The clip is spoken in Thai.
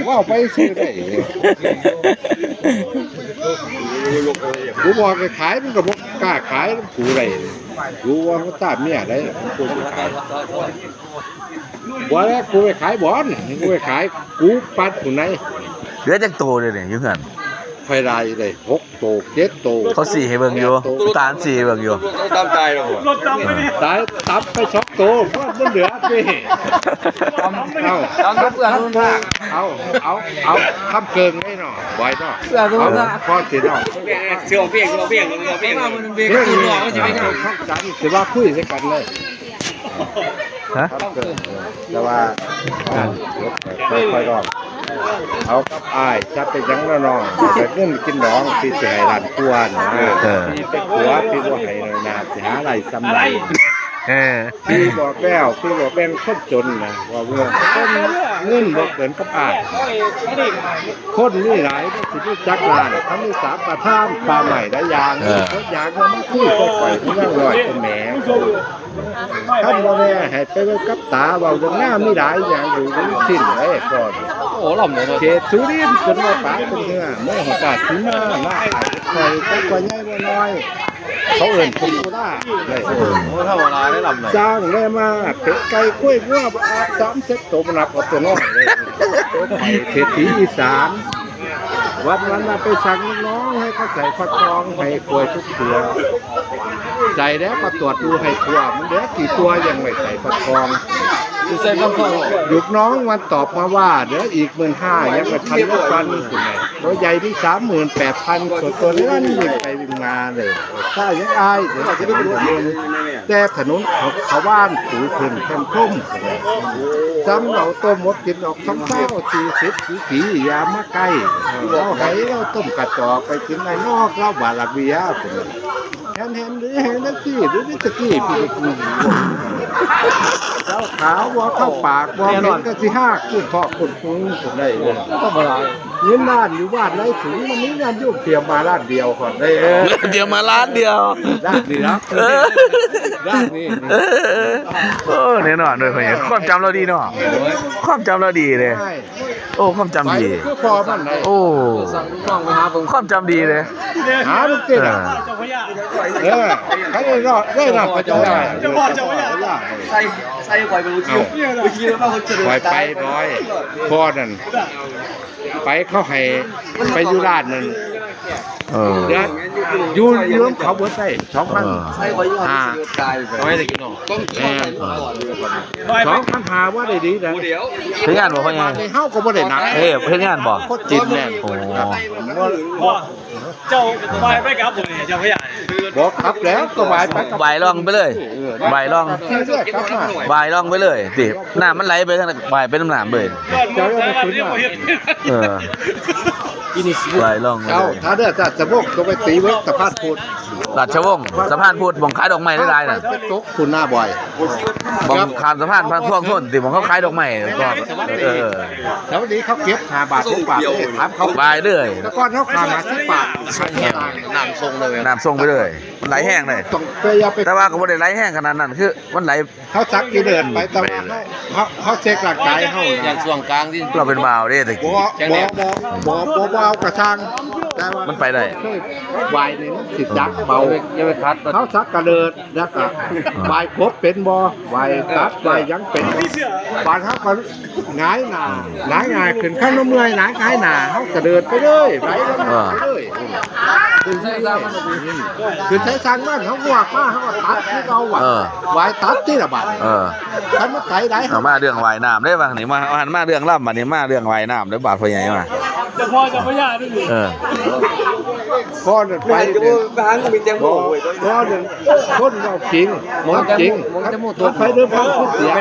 ว่าไปซื้อได้กูบอกไปขายมันก็บอกกล้าขายกูได้รู้ว่าเขาตามเมียได้กูจะขายบ่แล้วกูไปขายบอลกูไปขายกูปัดผู้ไหน เหลือจักโตเลยเนี่ยอยู่เฮือน ไฟลายเลย6 โต 7 โต เขาสี่ให้เบิ่งอยู่ตาลสี่ให้เบิ่งอยู่ ตามใจหรอรถจำไม่ได้ ตายตับไป2 โตเพราะมันเหลือสิเอาเพื่อนรุ่นทางเอาทำเกินไว้เนาะไว้เนาะเพื่อนรุ่นทางพอสิเนาะเชื่อเพียงมันจะไม่ง่าย เข้าใจสิว่าคุยใส่กันเลย ฮะ แต่ว่าค่อยๆรอบเอากับอ้ายจะไปยังน้องจะเงินกินน้องที่สิให้ร้านกวนนะที่ไปขัวพี่บ่ให้นาสิหาอะไรซ้ำไรพี่บอกแล้วพี่บอกเป็นคนจนนะว่าเงินบ่เกินกับอ้ายคนนี่หลายสิรู้จักร้านเขามี3ประทานปลาใหม่ได้ยางเขาอยากมาคุยก็ปล่อยที่นั่งลอยเป็นแหมท่านบ่แม่ให้ไปกับตาเว้าเรื่องหน้ามีหลายอย่างอยู่สิ้นเลยพ่อ โอ้หล่อมเลย เขตสุรินทร์เป็นว่าปากเป็นเนื้อเมื่อหัวกาดถึงมาหน้าอาจจะคอยก็กว่าใหญ่น้อยเขาเอิ่นคุณกูได้เลย โอ้ถ้าเวลาได้หล่อมเลย จ้างได้มาเป็ดไก่กล้วยวัวอาบ3 เซตตัวมันหนักกว่าตัวน้อยเลยตัวไข่เศรษฐีอีสานวันมาไปสั่งน้องให้เขาใส่ฟักทองให้กล้วยทุกตัวใส่แล้วก็ตรวจดูให้ทั่วมันเหลือกี่ตัวยังไม่ใส่ฟักทอง ใส่ต้องเข้า หยุดน้องมันตอบมาว่าเดี๋ยวอีก15,000ยังไม่ทันลูกฟันคุณไงตัวใหญ่ที่38,000ส่วนตัวเลื่อนวิ่งไปวิ่งมาเลยถ้ายังอายเดี๋ยวจะไปดูแต่ถนนเขาบ้านถูขึ้นเข้มข้นซ้ำเราต้มมดกินออก40ผียามาใกล้เราให้เราต้มกระจอกไปกินในนอกเราบาลาเบียเห็นหรือเห็นนั่นที่หรือนี่ตะกี้พี่กูเจ้าขาวว่าเข้าปากว่าเห็นก็สิ5ขึ้นพอคนคุ้งคนได้เลยต้องมาเงินบ้านอยู่บ้านไรถึงวันนี้งานยุ่งเตรียมมาร้านเดียวก่อนได้เดี๋ยวมาร้านเดียวร้านเดียวร้านนี้แน่นอนด้วยพ่อใหญ่ความจำเราดีเนาะความจำเราดีเลยโอ้ความจำดี คือพอมันได้ โอ้ สั่งลูกน้องไปหาผม ความจำดีเลย หาลูกเต้นเขาได้รับประจำจะพอจะไม่ได้ใส่ปล่อยไปเมื่อกี้แล้วเขาจะ ปล่อยไปน้อยพ่อนั่นไปเขาให้ไปอยู่ร้านนั่นเดี๋ยวอยู่ยืมเขาเบิดได้2,000 ใส่ไว้ยังตายไปไม่ได้กินหรอกต้อง2,500ว่าได้ดีนะ เดี๋ยว เฮ็ดงานบ่พ่อใหญ่ เฮาก็บ่ได้หนัก เฮ็ดงานบ่ โคตรจิตแม่โอ้ เจ้าไปกับผมเนี่ยเจ้าพยาน บอกครับแล้วก็บายไป ใบลองไปเลยใบลองใบลองไปเลยติน้ำมันไหลไปทางใบเป็นน้ำเลย เจ้าจะไปขึ้นมา ใบลอง เจ้าถ้าเด้อจะพวกก็ไปตีเว้สะพานพุทธ ราชวงศ์สะพานพุทธบ่งขายดอกไม้ได้น่ะ ตกคุณหน้าบ่อย บ่งข้ามสะพานพวกต้นที่บ่งเขาขายดอกไม้ก็แล้วนี้เขาเก็บ5 บาท10 บาทถามเขา ใบเลย แล้วก็เขาขายมา10 บาท น้ำทรงเลย น้ำส่งไปเลยมันไหลแห้งเลย ต้องไปอย่าไป แต่ว่าก็บ่ได้ไหลแห้งขนาดนั้นคือมันไหล เขาซักกี่เดือนไปแต่ว่าเขาเช็คร่างกายเฮา อย่างส่วนกลางที่ เราเป็นบ่าวเด้ตะกี้ บ่เอากระชังแต่ว่า มันไปได้ วายนี่สิจักเบา ยังไม่คัด เขาซักกระเดิดแล้วก็วายครบเป็นบ่วายตัดวายยังเป็นบานเขาก็หงายหน้าหงายขึ้นข้างน้ำเมื่อยหงายหน้าเขากระเดิดไปเลยไปเลยคือใช้สร้างบ้านเขาหวกมาเขาก็ตัดที่เขาวายตัดที่ละบาทฉันมาไถได้มาเรื่องว่ายน้ำได้ป่ะนี่มาเรื่องล่ำบัดนี้มาเรื่องว่ายน้ำได้บาดพ่อใหญ่มา จะพอจะพยานด้วยก้อนไปบ้านก็มีแตงโมก้อนคนเราจริงมองจริงตัวไปเรื่องความเสีย